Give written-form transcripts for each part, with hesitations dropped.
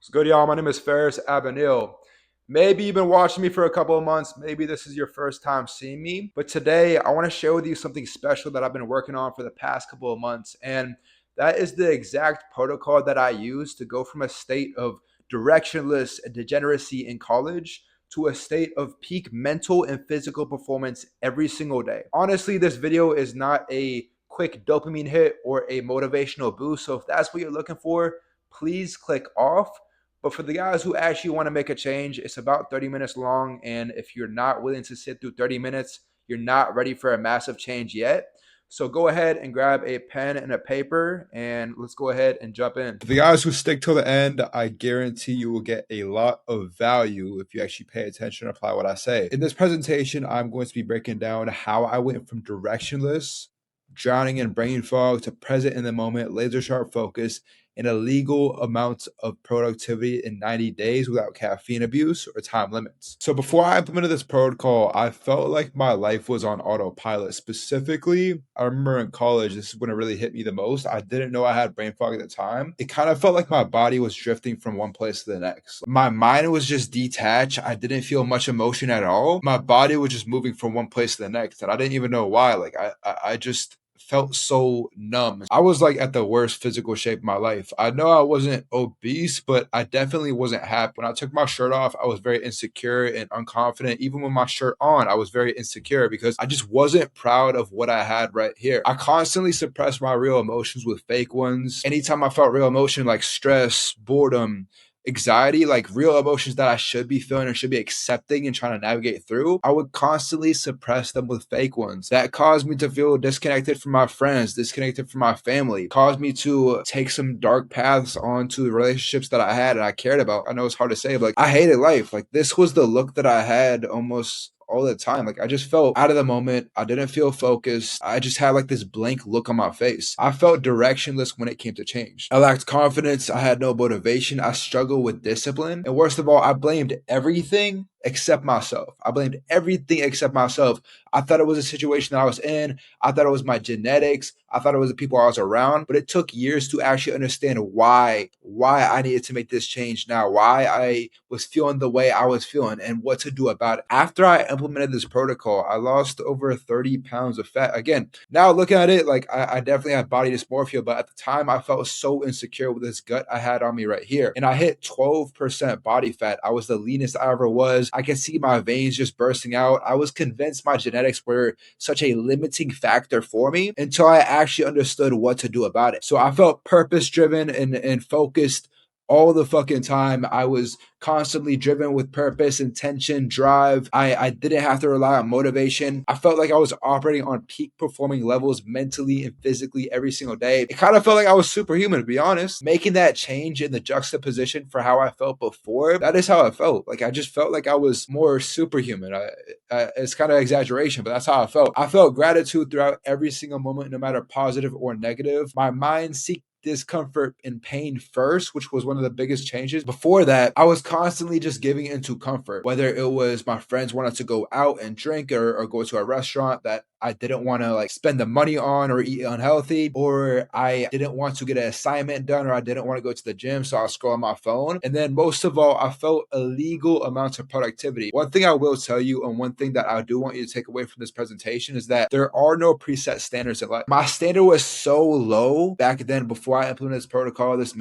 What's good, y'all? My name is Ferris Abenil. Maybe you've been watching me for a couple of months. Maybe this is your first time seeing me. But today, I want to share with you something special that I've been working on for the past couple of months. And that is the exact protocol that I use to go from a state of directionless degeneracy in college to a state of peak mental and physical performance every single day. Honestly, this video is not a quick dopamine hit or a motivational boost. So if that's what you're looking for, please click off. But for the guys who actually want to make a change, it's about 30 minutes long. And if you're not willing to sit through 30 minutes, you're not ready for a massive change yet. So go ahead and grab a pen and a paper and let's go ahead and jump in. For the guys who stick till the end, I guarantee you will get a lot of value if you actually pay attention and apply what I say. In this presentation, I'm going to be breaking down how I went from directionless, drowning in brain fog, to present in the moment, laser sharp focus, and illegal amounts of productivity in 90 days without caffeine abuse or time limits. So before I implemented this protocol, I felt like my life was on autopilot. Specifically, I remember in college, this is when it really hit me the most. I didn't know I had brain fog at the time. It kind of felt like my body was drifting from one place to the next. My mind was just detached. I didn't feel much emotion at all. My body was just moving from one place to the next, and I didn't even know why. I just felt so numb. I was like at the worst physical shape of my life. I know I wasn't obese, but I definitely wasn't happy. When I took my shirt off, I was very insecure and unconfident. Even with my shirt on, I was very insecure because I just wasn't proud of what I had right here. I constantly suppressed my real emotions with fake ones. Anytime I felt real emotion like stress, boredom, anxiety, like real emotions that I should be feeling and should be accepting and trying to navigate through, I would constantly suppress them with fake ones. That caused me to feel disconnected from my friends, disconnected from my family, caused me to take some dark paths onto the relationships that I had and I cared about. I know it's hard to say, but like I hated life. Like this was the look that I had almost all the time. Like I just felt out of the moment. I didn't feel focused. I just had like this blank look on my face. I felt directionless when it came to change. I lacked confidence. I had no motivation. I struggled with discipline. And worst of all, I blamed everything except myself. I blamed everything except myself. I thought it was a situation that I was in. I thought it was my genetics. I thought it was the people I was around. But it took years to actually understand why I needed to make this change now, why I was feeling the way I was feeling and what to do about it. After I implemented this protocol, I lost over 30 pounds of fat. Again, now looking at it, like I definitely had body dysmorphia, but at the time I felt so insecure with this gut I had on me right here. And I hit 12% body fat. I was the leanest I ever was. I can see my veins just bursting out. I was convinced my genetics were such a limiting factor for me until I actually understood what to do about it. So I felt purpose driven and focused all the fucking time. I was constantly driven with purpose, intention, drive. I didn't have to rely on motivation. I felt like I was operating on peak performing levels mentally and physically every single day. It kind of felt like I was superhuman, to be honest. Making that change in the juxtaposition for how I felt before, that is how I felt. Like I just felt like I was more superhuman. It's kind of exaggeration, but that's how I felt. I felt gratitude throughout every single moment, no matter positive or negative. My mind seeked discomfort and pain first, which was one of the biggest changes. Before that, I was constantly just giving into comfort, whether it was my friends wanted to go out and drink or go to a restaurant that I didn't want to like spend the money on or eat unhealthy, or I didn't want to get an assignment done, or I didn't want to go to the gym, so I'll scroll on my phone. And then most of all, I felt illegal amounts of productivity. One thing I will tell you, and one thing that I do want you to take away from this presentation, is that there are no preset standards in life. My standard was so low back then before I implemented this protocol. This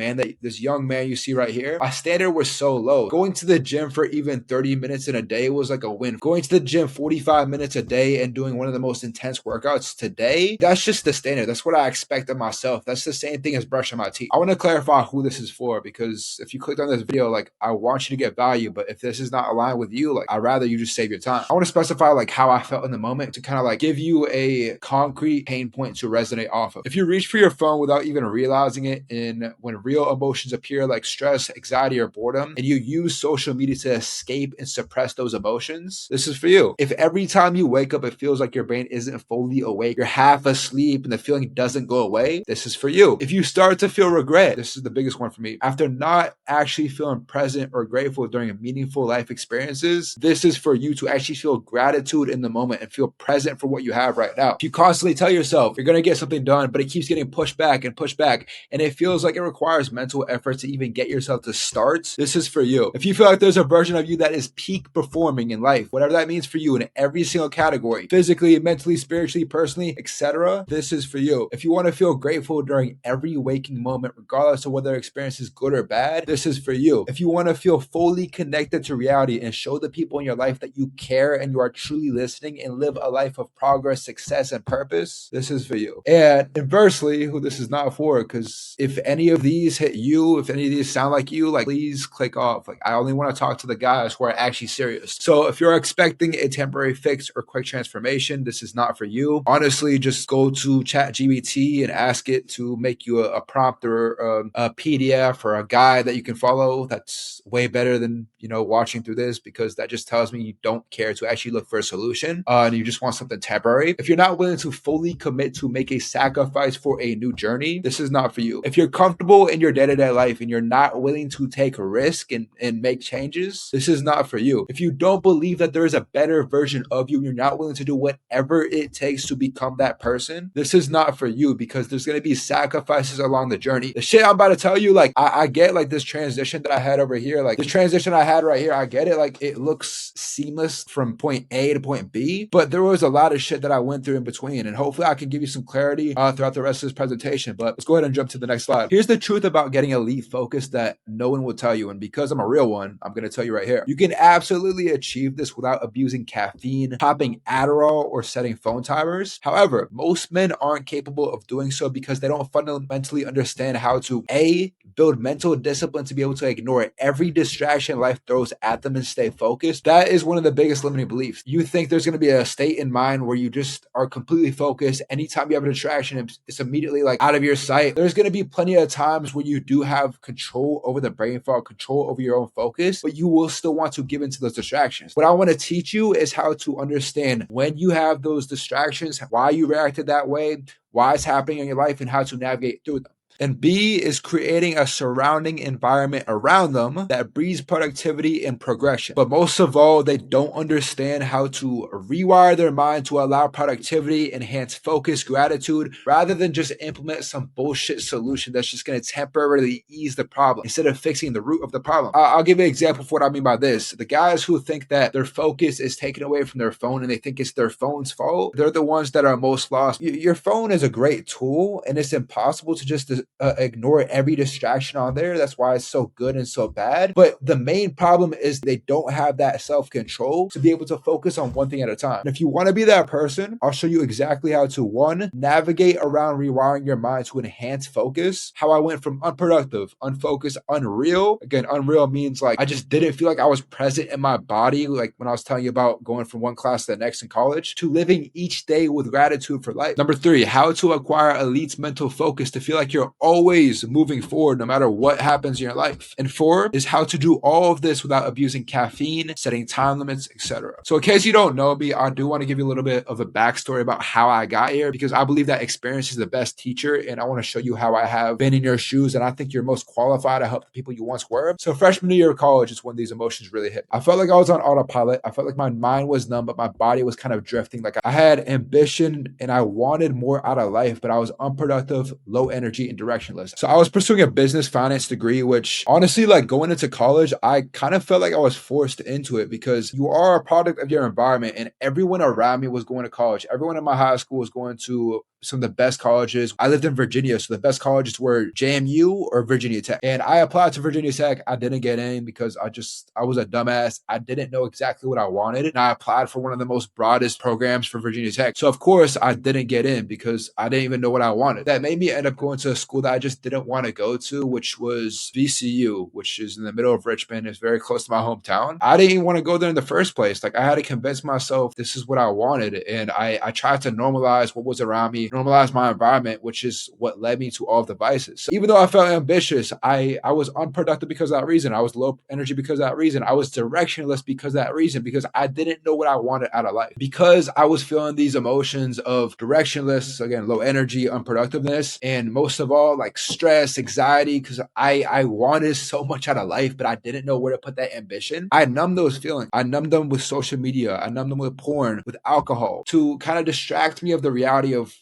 young man you see right here, my standard was so low. Going to the gym for even 30 minutes in a day was like a win. Going to the gym 45 minutes a day and doing one of the most intense workouts today, that's just the standard. That's what I expect of myself. That's the same thing as brushing my teeth. I want to clarify who this is for, because if you clicked on this video, like I want you to get value, but if this is not aligned with you, like I'd rather you just save your time. I want to specify like how I felt in the moment to kind of like give you a concrete pain point to resonate off of. If you reach for your phone without even realizing it, and when real emotions appear like stress, anxiety, or boredom, and you use social media to escape and suppress those emotions, this is for you. If every time you wake up it feels like your brain isn't fully awake, you're half asleep and the feeling doesn't go away, this is for you. If you start to feel regret, this is the biggest one for me, after not actually feeling present or grateful during meaningful life experiences, this is for you to actually feel gratitude in the moment and feel present for what you have right now. If you constantly tell yourself you're going to get something done, but it keeps getting pushed back and pushed back, and it feels like it requires mental effort to even get yourself to start, this is for you. If you feel like there's a version of you that is peak performing in life, whatever that means for you in every single category, physically, mentally, spiritually, personally, etc., this is for you. If you want to feel grateful during every waking moment, regardless of whether the experience is good or bad, this is for you. If you want to feel fully connected to reality and show the people in your life that you care and you are truly listening and live a life of progress, success, and purpose, this is for you. And inversely, who this is not for, because if any of these hit you, if any of these sound like you, like, please click off. Like, I only want to talk to the guys who are actually serious. So if you're expecting a temporary fix or quick transformation, this is not for you. Honestly, just go to ChatGPT and ask it to make you a prompt or a PDF or a guide that you can follow. That's way better than, watching through this, because that just tells me you don't care to actually look for a solution and you just want something temporary. If you're not willing to fully commit to make a sacrifice for a new journey, this is not for you. If you're comfortable in your day-to-day life and you're not willing to take a risk and make changes, this is not for you. If you don't believe that there is a better version of you and you're not willing to do whatever it takes to become that person, this is not for you, because there's going to be sacrifices along the journey. The shit I'm about to tell you, like, I get like this transition that I had over here, like this transition I had right here, I get it. Like, it looks seamless from point A to point B, but there was a lot of shit that I went through in between, and hopefully I can give you some clarity throughout the rest of this presentation. But let's go ahead and jump to the next slide. Here's the truth about getting elite focus that no one will tell you, and because I'm a real one, I'm going to tell you right here. You can absolutely achieve this without abusing caffeine, popping Adderall, or setting phone timers. However, most men aren't capable of doing so because they don't fundamentally understand how to A, build mental discipline to be able to ignore every distraction life throws at them and stay focused. That is one of the biggest limiting beliefs. You think there's going to be a state in mind where you just are completely focused. Anytime you have a distraction, it's immediately like out of your sight. There's going to be plenty of times where you do have control over the brain fog, control over your own focus, but you will still want to give into those distractions. What I want to teach you is how to understand when you have those distractions, why you reacted that way, why it's happening in your life, and how to navigate through them. And B is creating a surrounding environment around them that breeds productivity and progression. But most of all, they don't understand how to rewire their mind to allow productivity, enhance focus, gratitude, rather than just implement some bullshit solution that's just going to temporarily ease the problem instead of fixing the root of the problem. I'll give you an example for what I mean by this. The guys who think that their focus is taken away from their phone and they think it's their phone's fault, they're the ones that are most lost. Your phone is a great tool, and it's impossible to just ignore every distraction on there. That's why it's so good and so bad. But the main problem is they don't have that self-control to be able to focus on one thing at a time. And if you want to be that person, I'll show you exactly how to, one, navigate around rewiring your mind to enhance focus. How I went from unproductive, unfocused, unreal. Again, unreal means like I just didn't feel like I was present in my body, like when I was telling you about going from one class to the next in college, to living each day with gratitude for life. Number three, how to acquire elite mental focus to feel like you're always moving forward no matter what happens in your life. And four is how to do all of this without abusing caffeine, setting time limits, etc. So in case you don't know me, I do want to give you a little bit of a backstory about how I got here, because I believe that experience is the best teacher, and I want to show you how I have been in your shoes, and I think you're most qualified to help the people you once were. So freshman year of college is when these emotions really hit. I felt like I was on autopilot. I felt like my mind was numb, but my body was kind of drifting. Like I had ambition and I wanted more out of life, but I was unproductive, low energy, and directionless. So I was pursuing a business finance degree, which honestly, like going into college, I kind of felt like I was forced into it because you are a product of your environment, and everyone around me was going to college. Everyone in my high school was going to some of the best colleges. I lived in Virginia, so the best colleges were JMU or Virginia Tech. And I applied to Virginia Tech. I didn't get in because I was a dumbass. I didn't know exactly what I wanted. And I applied for one of the most broadest programs for Virginia Tech. So of course I didn't get in because I didn't even know what I wanted. That made me end up going to a school that I just didn't want to go to, which was VCU, which is in the middle of Richmond. It's very close to my hometown. I didn't even want to go there in the first place. Like I had to convince myself this is what I wanted. And I tried to normalize what was around me. normalize my environment, which is what led me to all of the vices. So even though I felt ambitious, I was unproductive because of that reason. I was low energy because of that reason. I was directionless because of that reason, because I didn't know what I wanted out of life. Because I was feeling these emotions of directionless, again, low energy, unproductiveness, and most of all, like stress, anxiety, because I wanted so much out of life, but I didn't know where to put that ambition. I numbed those feelings. I numbed them with social media. I numbed them with porn, with alcohol, to kind of distract me of the reality of,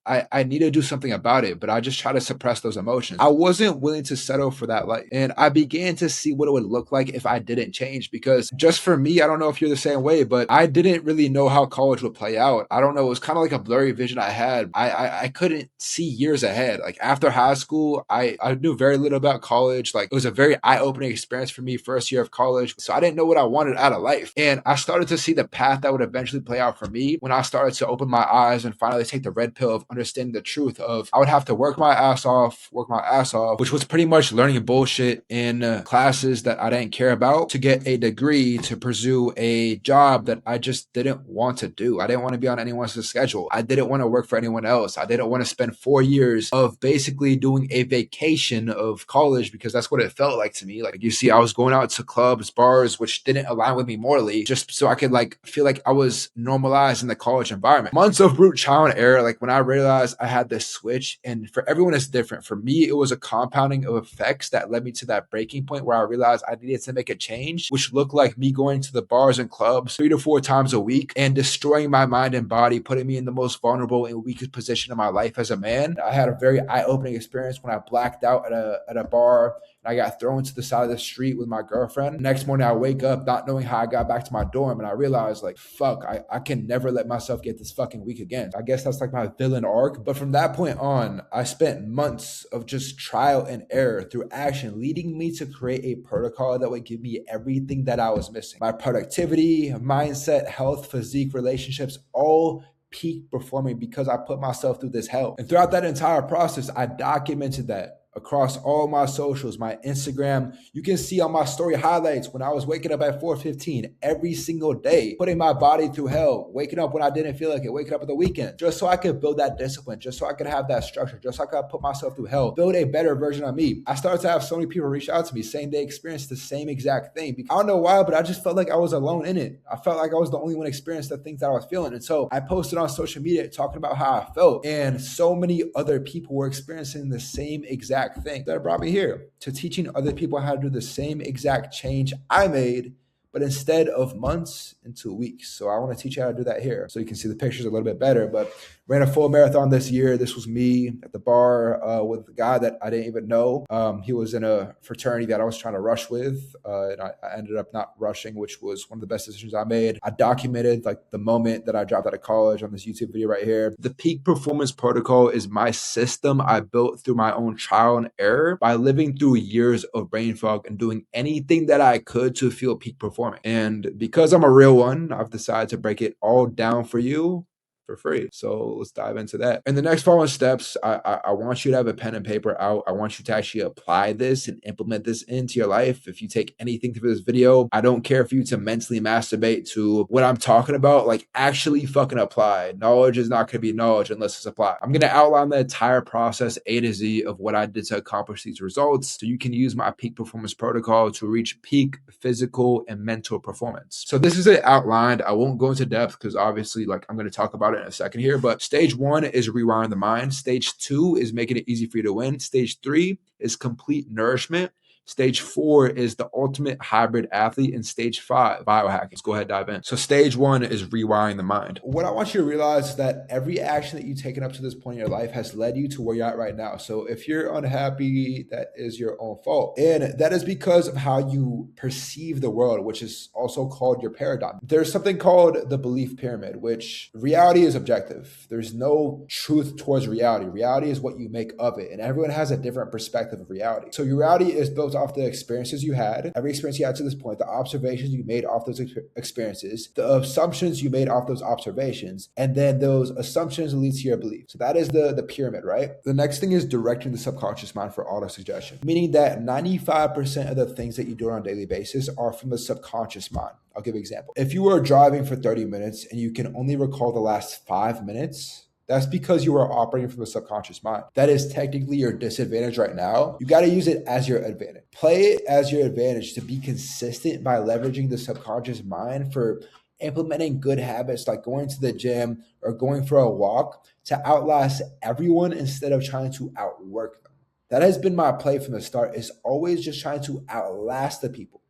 I need to do something about it, but I just try to suppress those emotions. I wasn't willing to settle for that life. And I began to see what it would look like if I didn't change. Because just for me, I don't know if you're the same way, but I didn't really know how college would play out. I don't know. It was kind of like a blurry vision I had. I couldn't see years ahead. Like after high school, I knew very little about college. Like it was a very eye-opening experience for me, first year of college. So I didn't know what I wanted out of life. And I started to see the path that would eventually play out for me when I started to open my eyes and finally take the red pill of understanding the truth of I would have to work my ass off, which was pretty much learning bullshit in classes that I didn't care about to get a degree to pursue a job that I just didn't want to do. I didn't want to be on anyone's schedule. I didn't want to work for anyone else. I didn't want to spend 4 years of basically doing a vacation of college, because that's what it felt like to me. Like you see, I was going out to clubs, bars, which didn't align with me morally, just so I could like feel like I was normalized in the college environment. Months of brute trial and error. Like when I realized I had this switch, and for everyone it's different. For me, it was a compounding of effects that led me to that breaking point where I realized I needed to make a change, which looked like me going to the bars and clubs 3 to 4 times a week and destroying my mind and body, putting me in the most vulnerable and weakest position of my life as a man. I had a very eye-opening experience when I blacked out at a bar. I got thrown to the side of the street with my girlfriend. Next morning, I wake up not knowing how I got back to my dorm, and I realized, like, fuck, I can never let myself get this fucking weak again. I guess that's like my villain arc. But from that point on, I spent months of just trial and error through action, leading me to create a protocol that would give me everything that I was missing. My productivity, mindset, health, physique, relationships, all peak performing because I put myself through this hell. And throughout that entire process, I documented that across all my socials, my Instagram. You can see on my story highlights when I was waking up at 4:15 every single day, putting my body through hell, waking up when I didn't feel like it, waking up at the weekend, just so I could build that discipline, just so I could have that structure, just so I could put myself through hell, build a better version of me. I started to have so many people reach out to me saying they experienced the same exact thing. I don't know why, but I just felt like I was alone in it. I felt like I was the only one experiencing the things that I was feeling. And so I posted on social media talking about how I felt, and so many other people were experiencing the same exact thing that brought me here, to teaching other people how to do the same exact change I made, but instead of months, into weeks. So I want to teach you how to do that here, so you can see the pictures a little bit better. But ran a full marathon this year. This was me at the bar with a guy that I didn't even know. He was in a fraternity that I was trying to rush with, and I ended up not rushing, which was one of the best decisions I made. I documented like the moment that I dropped out of college on this YouTube video right here. The peak performance protocol is my system I built through my own trial and error by living through years of brain fog and doing anything that I could to feel peak performing. And because I'm a real one, I've decided to break it all down for you for free. So let's dive into that. In the next following steps, I want you to have a pen and paper out. I want you to actually apply this and implement this into your life. If you take anything through this video, I don't care for you to mentally masturbate to what I'm talking about. Like actually fucking apply. Knowledge is not going to be knowledge unless it's applied. I'm going to outline the entire process A to Z of what I did to accomplish these results, so you can use my peak performance protocol to reach peak physical and mental performance. So this is it outlined. I won't go into depth because obviously like I'm going to talk about it in a second here, but stage 1 is rewiring the mind. Stage 2 is making it easy for you to win. Stage 3 is complete nourishment. Stage 4 is the ultimate hybrid athlete. And stage 5, biohacking. Let's go ahead and dive in. So stage 1 is rewiring the mind. What I want you to realize is that every action that you've taken up to this point in your life has led you to where you're at right now. So if you're unhappy, that is your own fault. And that is because of how you perceive the world, which is also called your paradigm. There's something called the belief pyramid, which reality is objective. There's no truth towards reality. Reality is what you make of it. And everyone has a different perspective of reality. So your reality is built off the experiences you had, every experience you had to this point, the observations you made off those experiences, the assumptions you made off those observations, and then those assumptions lead to your belief. So that is the pyramid, right? The next thing is directing the subconscious mind for auto-suggestion, meaning that 95% of the things that you do on a daily basis are from the subconscious mind. I'll give you an example. If you were driving for 30 minutes and you can only recall the last 5 minutes, That's because you are operating from a subconscious mind. That is technically your disadvantage right now. You got to use it as your advantage. Play it as your advantage to be consistent by leveraging the subconscious mind for implementing good habits like going to the gym or going for a walk to outlast everyone instead of trying to outwork them. That has been my play from the start, is always just trying to outlast the people.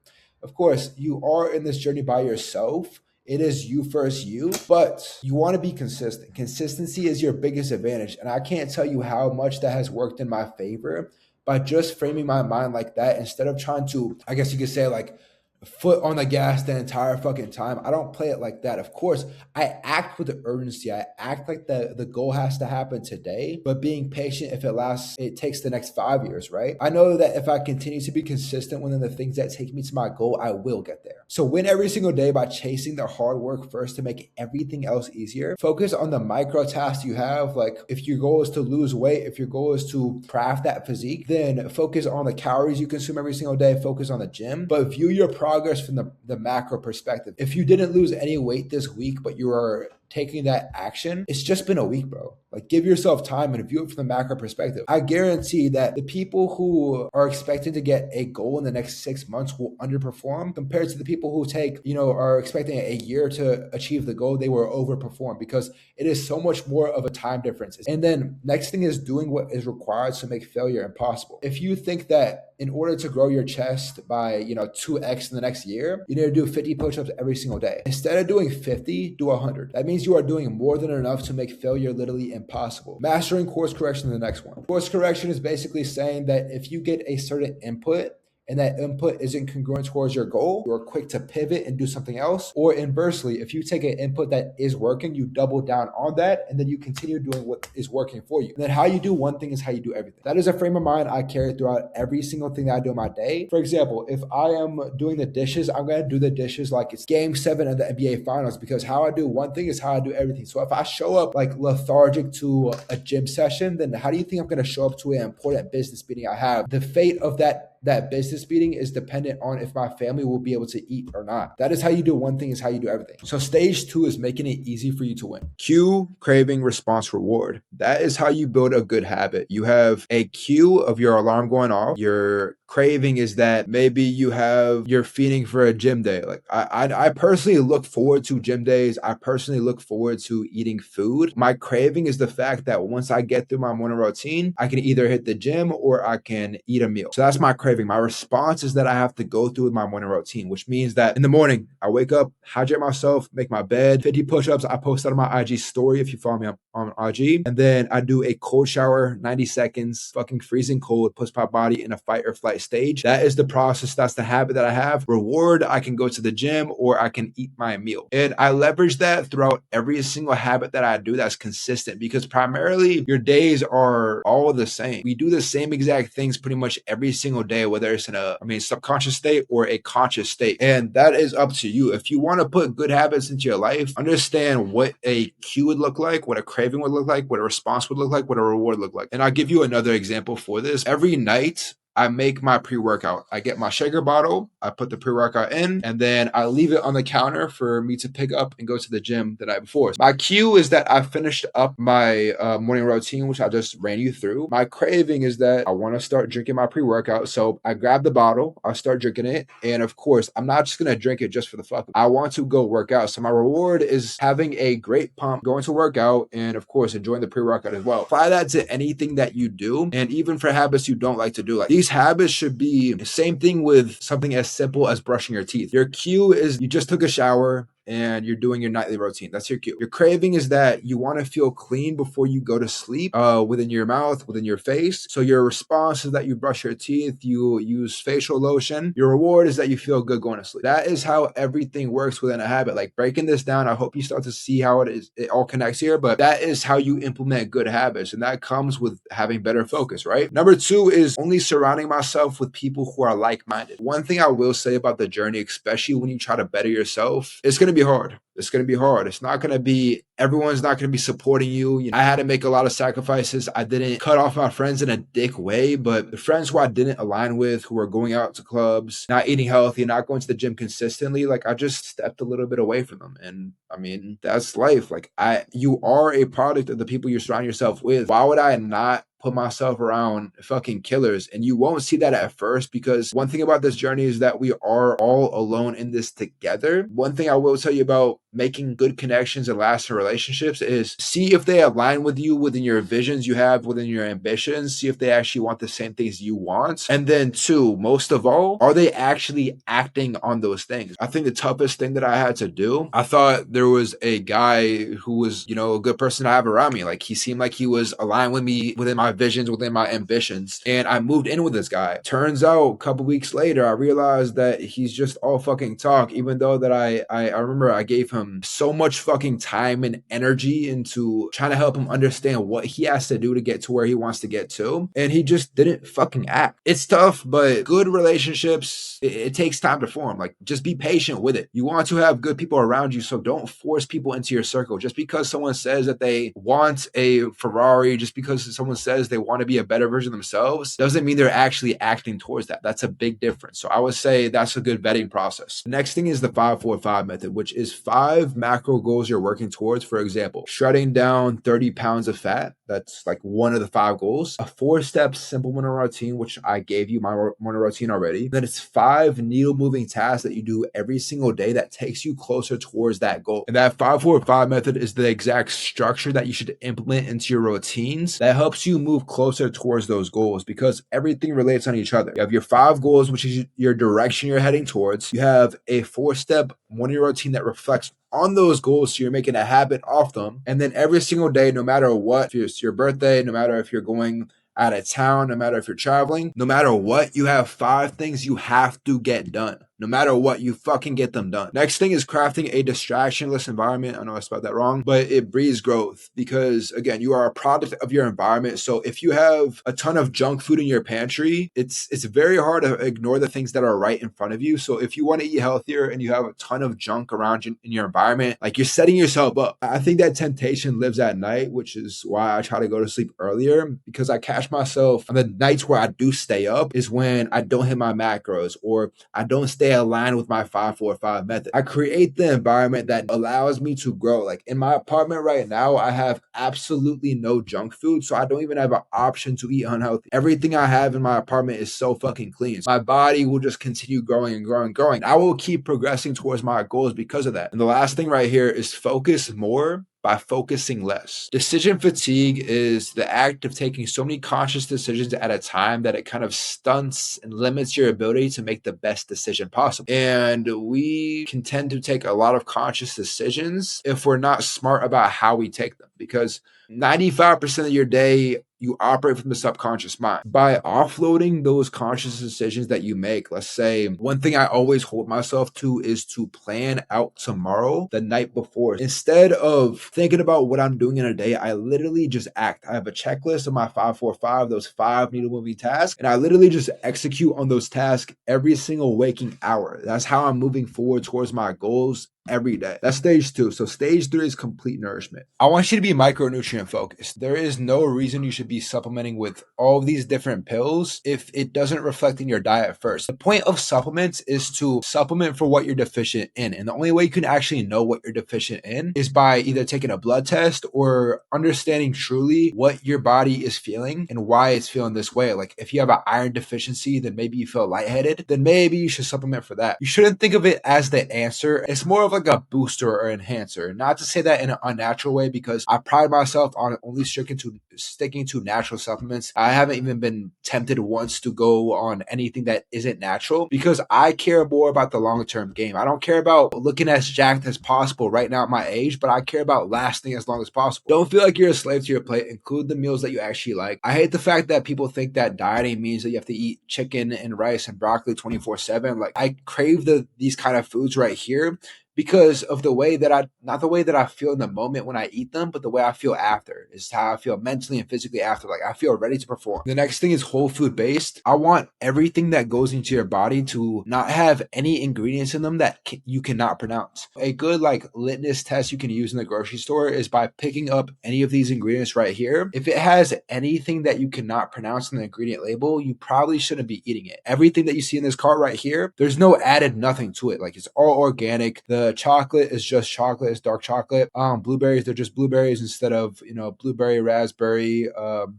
Of course, you are in this journey by yourself. It is you first, you, but you want to be consistent. Consistency is your biggest advantage. And I can't tell you how much that has worked in my favor by just framing my mind like that instead of trying to, I guess you could say, like, foot on the gas the entire fucking time. I don't play it like that. Of course, I act with the urgency. I act like the goal has to happen today, but being patient, if it takes the next 5 years, right? I know that if I continue to be consistent within the things that take me to my goal, I will get there. So win every single day by chasing the hard work first to make everything else easier. Focus on the micro tasks you have. Like if your goal is to lose weight, if your goal is to craft that physique, then focus on the calories you consume every single day, focus on the gym, but view your progress from the macro perspective. If you didn't lose any weight this week, but you are taking that action, it's just been a week, bro. Like give yourself time and view it from the macro perspective. I guarantee that the people who are expecting to get a goal in the next 6 months will underperform compared to the people who are expecting a year to achieve the goal. They will overperform because it is so much more of a time difference. And then next thing is doing what is required to make failure impossible. If you think that in order to grow your chest by 2x in the next year, you need to do 50 push-ups every single day. Instead of doing 50, do 100. That means you are doing more than enough to make failure literally impossible. Mastering course correction is the next one. Course correction is basically saying that if you get a certain input and that input isn't congruent towards your goal, you're quick to pivot and do something else. Or inversely, if you take an input that is working, you double down on that, and then you continue doing what is working for you. And then how you do one thing is how you do everything. That is a frame of mind I carry throughout every single thing that I do in my day. For example, if I am doing the dishes, I'm going to do the dishes like it's game 7 of the NBA finals, because how I do one thing is how I do everything. So if I show up like lethargic to a gym session, then how do you think I'm going to show up to an important business meeting I have? The fate of that business meeting is dependent on if my family will be able to eat or not. That is how you do one thing, is how you do everything. So stage 2 is making it easy for you to win. Cue, craving, response, reward. That is how you build a good habit. You have a cue of your alarm going off. Your craving is that maybe you're feeding for a gym day. Like I personally look forward to gym days. I personally look forward to eating food. My craving is the fact that once I get through my morning routine, I can either hit the gym or I can eat a meal. So that's my craving. My response is that I have to go through with my morning routine, which means that in the morning, I wake up, hydrate myself, make my bed, 50 push-ups. I post that on my IG story if you follow me on IG. And then I do a cold shower, 90 seconds, fucking freezing cold, puts my body in a fight or flight stage. That is the process. That's the habit that I have. Reward, I can go to the gym or I can eat my meal. And I leverage that throughout every single habit that I do that's consistent, because primarily your days are all the same. We do the same exact things pretty much every single day, whether it's in a subconscious state or a conscious state. And that is up to you. If you want to put good habits into your life, understand what a cue would look like, what a craving would look like, what a response would look like, what a reward would look like. And I'll give you another example for this. Every night, I make my pre-workout. I get my shaker bottle, I put the pre-workout in, and then I leave it on the counter for me to pick up and go to the gym the night before. My cue is that I finished up my morning routine, which I just ran you through. My craving is that I want to start drinking my pre-workout. So I grab the bottle, I start drinking it. And of course, I'm not just going to drink it just for the fuck. I want to go work out. So my reward is having a great pump, going to work out, and of course, enjoying the pre-workout as well. Apply that to anything that you do, and even for habits you don't like to do. Like these habits should be the same thing with something as simple as brushing your teeth. Your cue is you just took a shower and you're doing your nightly routine. That's your cue. Your craving is that you want to feel clean before you go to sleep, within your mouth, within your face. So your response is that you brush your teeth, you use facial lotion. Your reward is that you feel good going to sleep. That is how everything works within a habit. Like breaking this down, I hope you start to see how it all connects here, but that is how you implement good habits. And that comes with having better focus, right? Number 2 is only surrounding myself with people who are like-minded. One thing I will say about the journey, especially when you try to better yourself, it's going to be hard. It's going to be hard. It's not going to be, everyone's not going to be supporting you. I had to make a lot of sacrifices. I didn't cut off my friends in a dick way, but the friends who I didn't align with, who were going out to clubs, not eating healthy, not going to the gym consistently, like I just stepped a little bit away from them. And I mean, that's life. Like you are a product of the people you surround yourself with. Why would I not put myself around fucking killers? And you won't see that at first, because one thing about this journey is that we are all alone in this together. One thing I will tell you about making good connections and lasting relationships is see if they align with you within your visions you have, within your ambitions. See if they actually want the same things you want. And then two, most of all, are they actually acting on those things? I think the toughest thing that I had to do, I thought there was a guy who was, a good person to have around me. Like he seemed like he was aligned with me within my visions, within my ambitions. And I moved in with this guy. Turns out a couple weeks later, I realized that he's just all fucking talk, even though that I remember I gave him so much fucking time and energy into trying to help him understand what he has to do to get to where he wants to get to. And he just didn't fucking act. It's tough, but good relationships, it takes time to form. Like just be patient with it. You want to have good people around you, so don't force people into your circle. Just because someone says that they want a Ferrari, just because someone says they want to be a better version of themselves, doesn't mean they're actually acting towards that. That's a big difference. So I would say that's a good vetting process. The next thing is the 5-4-5 method, which is 5 macro goals you're working towards. For example, shredding down 30 pounds of fat. That's like one of the 5 goals. A 4-step simple morning routine, which I gave you my morning routine already. Then it's 5 needle moving tasks that you do every single day that takes you closer towards that goal. And that 5-4-5 method is the exact structure that you should implement into your routines that helps you move closer towards those goals, because everything relates on each other. You have your 5 goals, which is your direction you're heading towards. You have a 4-step morning routine that reflects on those goals, so you're making a habit off them. And then every single day, no matter what, if it's your birthday, no matter if you're going out of town, no matter if you're traveling, no matter what, you have 5 things you have to get done. No matter what, you fucking get them done. Next thing is crafting a distractionless environment. I know I spelled that wrong, but it breeds growth, because again, you are a product of your environment. So if you have a ton of junk food in your pantry, it's very hard to ignore the things that are right in front of you. So if you want to eat healthier and you have a ton of junk around you in your environment, like you're setting yourself up. I think that temptation lives at night, which is why I try to go to sleep earlier, because I catch myself on the nights where I do stay up is when I don't hit my macros, or I don't stay aligned with my 5-4-5 method. I create the environment that allows me to grow. Like in my apartment right now, I have absolutely no junk food, so I don't even have an option to eat unhealthy. Everything I have in my apartment is so fucking clean. My body will just continue growing and growing and growing. I will keep progressing towards my goals because of that. And the last thing right here is focus more by focusing less. Decision fatigue is the act of taking so many conscious decisions at a time that it kind of stunts and limits your ability to make the best decision possible. And we can tend to take a lot of conscious decisions if we're not smart about how we take them, because 95% of your day you operate from the subconscious mind. By offloading those conscious decisions that you make, let's say, one thing I always hold myself to is to plan out tomorrow the night before. Instead of thinking about what I'm doing in a day, I literally just act. I have a checklist of my 5-4-5, those 5 needle moving tasks, and I literally just execute on those tasks every single waking hour. That's how I'm moving forward towards my goals every day. That's stage 2. So stage 3 is complete nourishment. I want you to be micronutrient focused. There is no reason you should be supplementing with all of these different pills if it doesn't reflect in your diet first. The point of supplements is to supplement for what you're deficient in. And the only way you can actually know what you're deficient in is by either taking a blood test or understanding truly what your body is feeling and why it's feeling this way. Like if you have an iron deficiency, then maybe you feel lightheaded, then maybe you should supplement for that. You shouldn't think of it as the answer. It's more of like a booster or enhancer. Not to say that in an unnatural way, because I pride myself on only sticking to natural supplements. I haven't even been tempted once to go on anything that isn't natural, because I care more about the long-term game. I don't care about looking as jacked as possible right now at my age, but I care about lasting as long as possible. Don't feel like you're a slave to your plate. Include the meals that you actually like. I hate the fact that people think that dieting means that you have to eat chicken and rice and broccoli 24/7. Like I crave these kind of foods right here, because of the way that not the way that I feel in the moment when I eat them, but the way I feel after is how I feel mentally. mentally and physically after. Like I feel ready to perform. The next thing is whole food based. I want everything that goes into your body to not have any ingredients in them that you cannot pronounce. A good like litmus test you can use in the grocery store is by picking up any of these ingredients right here. If it has anything that you cannot pronounce in the ingredient label, you probably shouldn't be eating it. Everything that you see in this cart right here, there's no added nothing to it. Like it's all organic. The chocolate is just chocolate. It's dark chocolate. Blueberries, they're just blueberries instead of, blueberry, raspberry,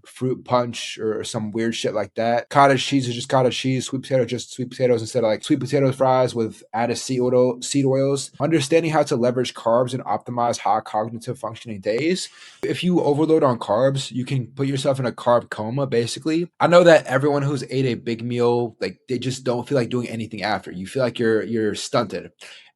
fruit punch or some weird shit like that. Cottage cheese is just cottage cheese. Sweet potato, just sweet potatoes instead of like sweet potato fries with added seed oils. Understanding how to leverage carbs and optimize high cognitive functioning days. If you overload on carbs, you can put yourself in a carb coma, basically. I know that everyone who's ate a big meal, like they just don't feel like doing anything after. You feel like you're stunted.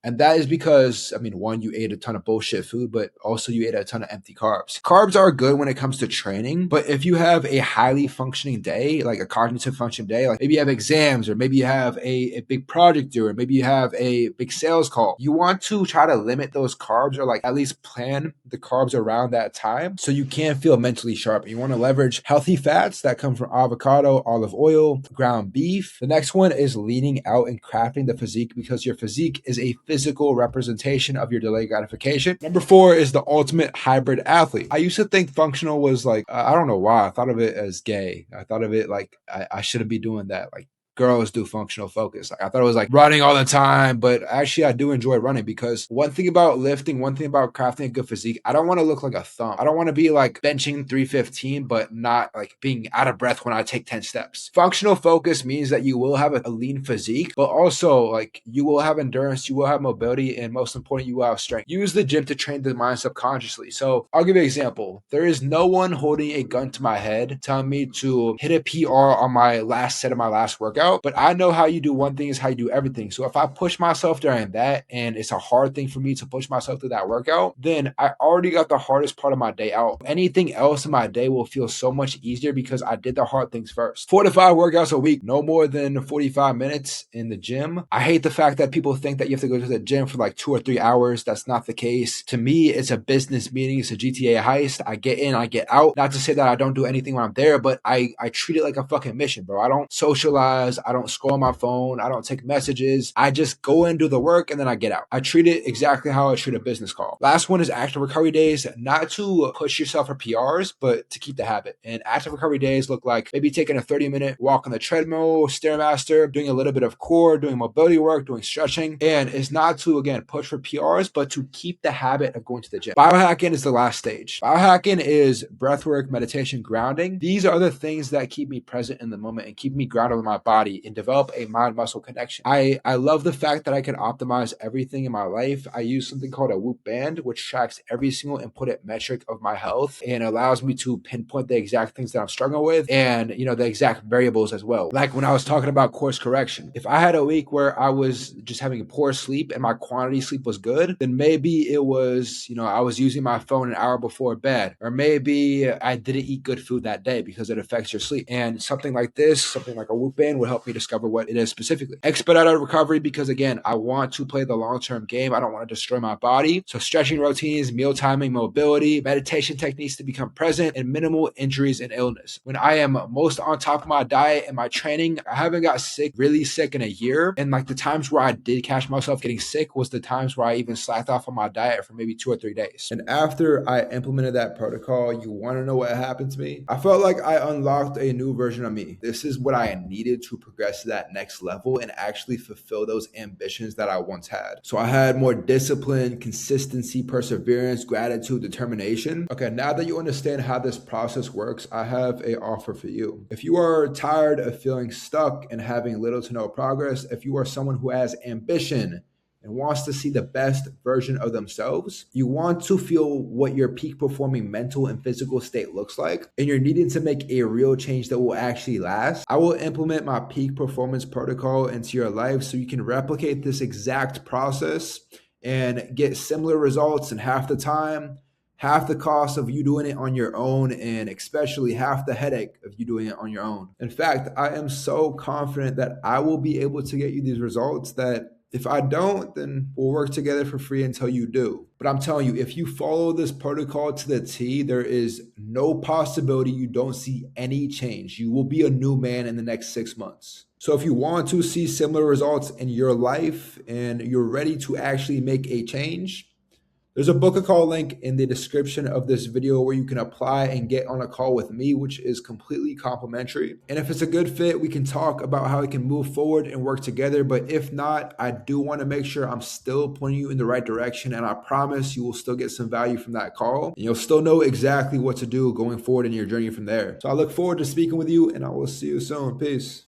And that is because, one, you ate a ton of bullshit food, but also you ate a ton of empty carbs. Carbs are good when it comes to training, but if you have a highly functioning day, like a cognitive function day, like maybe you have exams or maybe you have a big project due or maybe you have a big sales call, you want to try to limit those carbs or like at least plan the carbs around that time so you can feel mentally sharp. You want to leverage healthy fats that come from avocado, olive oil, ground beef. The next one is leaning out and crafting the physique because your physique is a physical representation of your delayed gratification. Number 4 is the ultimate hybrid athlete. I used to think functional was like, I don't know why. I thought of it as gay. I thought of it like I shouldn't be doing that. Like girls do functional focus. Like I thought it was like running all the time, but actually I do enjoy running because one thing about lifting, one thing about crafting a good physique, I don't want to look like a thumb. I don't want to be like benching 315, but not like being out of breath when I take 10 steps. Functional focus means that you will have a lean physique, but also like you will have endurance, you will have mobility, and most important, you will have strength. Use the gym to train the mind subconsciously. So I'll give you an example. There is no one holding a gun to my head telling me to hit a PR on my last set of my last workout. But I know how you do one thing is how you do everything. So if I push myself during that and it's a hard thing for me to push myself through that workout, then I already got the hardest part of my day out. Anything else in my day will feel so much easier because I did the hard things first. 4 to 5 workouts a week, no more than 45 minutes in the gym. I hate the fact that people think that you have to go to the gym for like 2 or 3 hours. That's not the case. To me, it's a business meeting. It's a GTA heist. I get in, I get out. Not to say that I don't do anything when I'm there, but I treat it like a fucking mission, bro. I don't socialize. I don't scroll on my phone. I don't take messages. I just go and do the work and then I get out. I treat it exactly how I treat a business call. Last one is active recovery days, not to push yourself for PRs, but to keep the habit. And active recovery days look like maybe taking a 30-minute walk on the treadmill, Stairmaster, doing a little bit of core, doing mobility work, doing stretching. And it's not to, again, push for PRs, but to keep the habit of going to the gym. Biohacking is the last stage. Biohacking is breathwork, meditation, grounding. These are the things that keep me present in the moment and keep me grounded in my body and develop a mind-muscle connection. I love the fact that I can optimize everything in my life. I use something called a Whoop band, which tracks every single input metric of my health and allows me to pinpoint the exact things that I'm struggling with and, the exact variables as well. Like when I was talking about course correction, if I had a week where I was just having poor sleep and my quantity sleep was good, then maybe it was, I was using my phone an hour before bed, or maybe I didn't eat good food that day because it affects your sleep. And something like this, something like a Whoop band would help me discover what it is specifically. Expedited recovery because again, I want to play the long-term game. I don't want to destroy my body. So stretching routines, meal timing, mobility, meditation techniques to become present, and minimal injuries and illness. When I am most on top of my diet and my training, I haven't got really sick in a year. And like the times where I did catch myself getting sick was the times where I even slacked off on my diet for maybe 2 or 3 days. And after I implemented that protocol, you want to know what happened to me? I felt like I unlocked a new version of me. This is what I needed to progress to that next level and actually fulfill those ambitions that I once had. So I had more discipline, consistency, perseverance, gratitude, determination. Okay, now that you understand how this process works, I have an offer for you. If you are tired of feeling stuck and having little to no progress, if you are someone who has ambition and wants to see the best version of themselves, you want to feel what your peak performing mental and physical state looks like, and you're needing to make a real change that will actually last, I will implement my peak performance protocol into your life so you can replicate this exact process and get similar results in half the time, half the cost of you doing it on your own, and especially half the headache of you doing it on your own. In fact, I am so confident that I will be able to get you these results that If I don't, then we'll work together for free until you do. But I'm telling you, if you follow this protocol to the T, there is no possibility you don't see any change. You will be a new man in the next 6 months. So if you want to see similar results in your life and you're ready to actually make a change, there's a book call link in the description of this video where you can apply and get on a call with me, which is completely complimentary. And if it's a good fit, we can talk about how we can move forward and work together. But if not, I do want to make sure I'm still pointing you in the right direction. And I promise you will still get some value from that call. And you'll still know exactly what to do going forward in your journey from there. So I look forward to speaking with you, and I will see you soon. Peace.